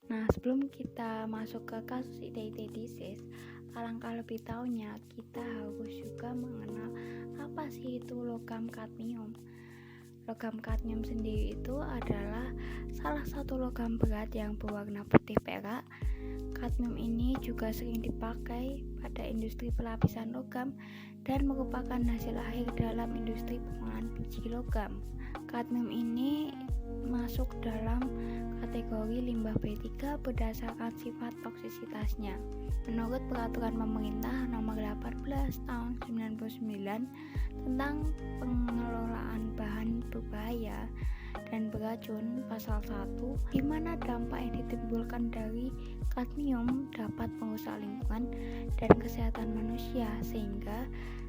Nah, sebelum kita masuk ke kasus ITT disease, alangkah lebih tahunya kita harus juga mengenal apa sih itu logam kadmium. Logam kadmium sendiri itu adalah salah satu logam berat yang berwarna putih perak. Kadmium ini juga sering dipakai pada industri pelapisan logam dan merupakan hasil akhir dalam industri pengolahan biji logam. Kadmium ini masuk dalam kategori limbah B3 berdasarkan sifat toksisitasnya. Menurut peraturan pemerintah nomor 18 tahun 99 tentang pengelolaan bahan berbahaya dan beracun pasal 1, di mana dampak yang ditimbulkan dari kadmium dapat merusak lingkungan dan kesehatan manusia, sehingga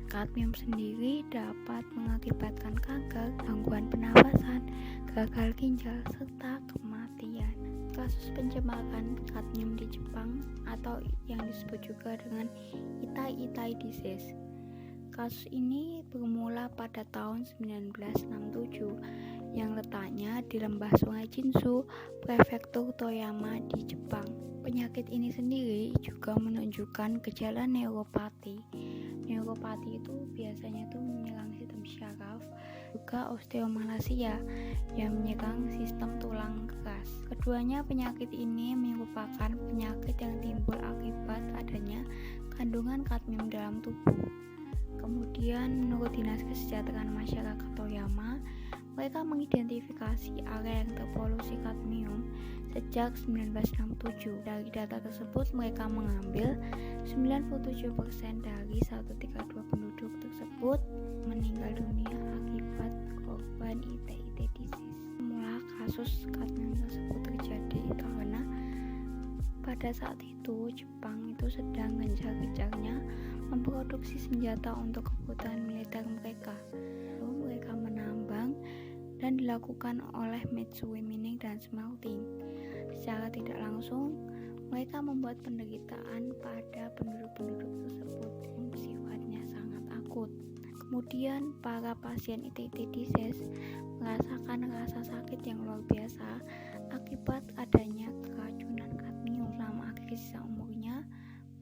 kadmium sendiri dapat mengakibatkan kanker, gangguan pernafasan, gagal ginjal, serta kematian. Kasus pencemaran kadmium di Jepang atau yang disebut juga dengan Itai disease. Kasus ini bermula pada tahun 1967 yang letaknya di lembah Sungai Jinzu, prefektur Toyama di Jepang. Penyakit ini sendiri juga menunjukkan gejala neuropati. Neuropati itu biasanya menyerang sistem syaraf, juga osteomalacia yang menyerang sistem tulang keras. Keduanya penyakit ini merupakan penyakit yang timbul akibat adanya kandungan kadmium dalam tubuh. Kemudian menurut Dinas Kesejahteraan Masyarakat Toyama, mereka mengidentifikasi area yang terpolusi kadmium sejak 1967. Dari data tersebut mereka mengambil 97% dari 132 penduduk tersebut meninggal dunia akibat korban ITT disease. Semula kasus kadmium tersebut terjadi karena pada saat itu Jepang itu sedang gencar-gencarnya memproduksi senjata untuk kebutuhan militer mereka. Lalu mereka menambang dan dilakukan oleh Mitsui Mining dan Smelting. Secara tidak langsung, mereka membuat penderitaan pada penduduk-penduduk tersebut yang sifatnya sangat akut. Kemudian para pasien ITT disease merasakan rasa sakit yang luar biasa akibat adanya keracunan kadmium. Selama akhir sisa umurnya,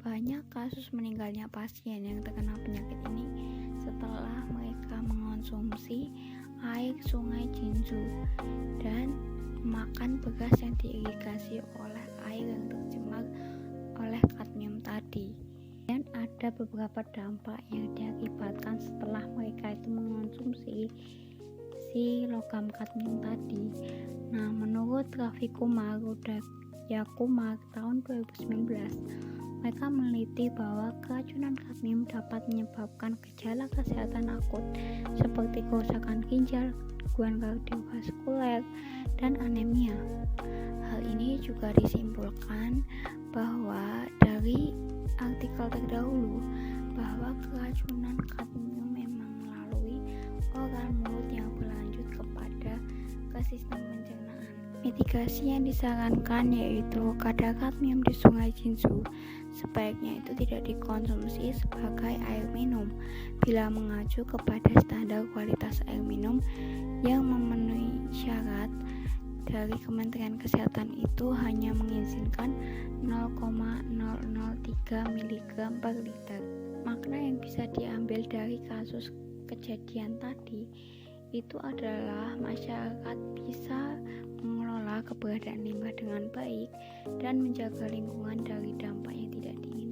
banyak kasus meninggalnya pasien yang terkena penyakit ini setelah mereka mengonsumsi air sungai Jinzu dan makan beras yang diirigasi oleh air yang tercemar oleh kadmium tadi. Dan ada beberapa dampak yang diakibatkan setelah mereka itu mengonsumsi si logam kadmium tadi. Nah, menurut Raffi Kumar Yakuma tahun 2019, mereka meneliti bahwa keracunan kadmium dapat menyebabkan gejala kesehatan akut seperti kerusakan ginjal, gangguan kardiovaskuler, dan anemia. Hal ini juga disimpulkan bahwa dari artikel terdahulu bahwa keracunan kadmium memang melalui organ mulut yang berlanjut kepada ke sistem pencernaan. Mitigasi yang disarankan yaitu kadar kadmium di sungai Jinzu sebaiknya itu tidak dikonsumsi sebagai air minum bila mengacu kepada standar kualitas air minum yang memenuhi syarat dari Kementerian Kesehatan itu hanya mengizinkan 0,003 mg per liter. Makna yang bisa diambil dari kasus kejadian tadi itu adalah masyarakat bisa mengelola keberadaan limbah dengan baik dan menjaga lingkungan dari dampak yang tidak diinginkan.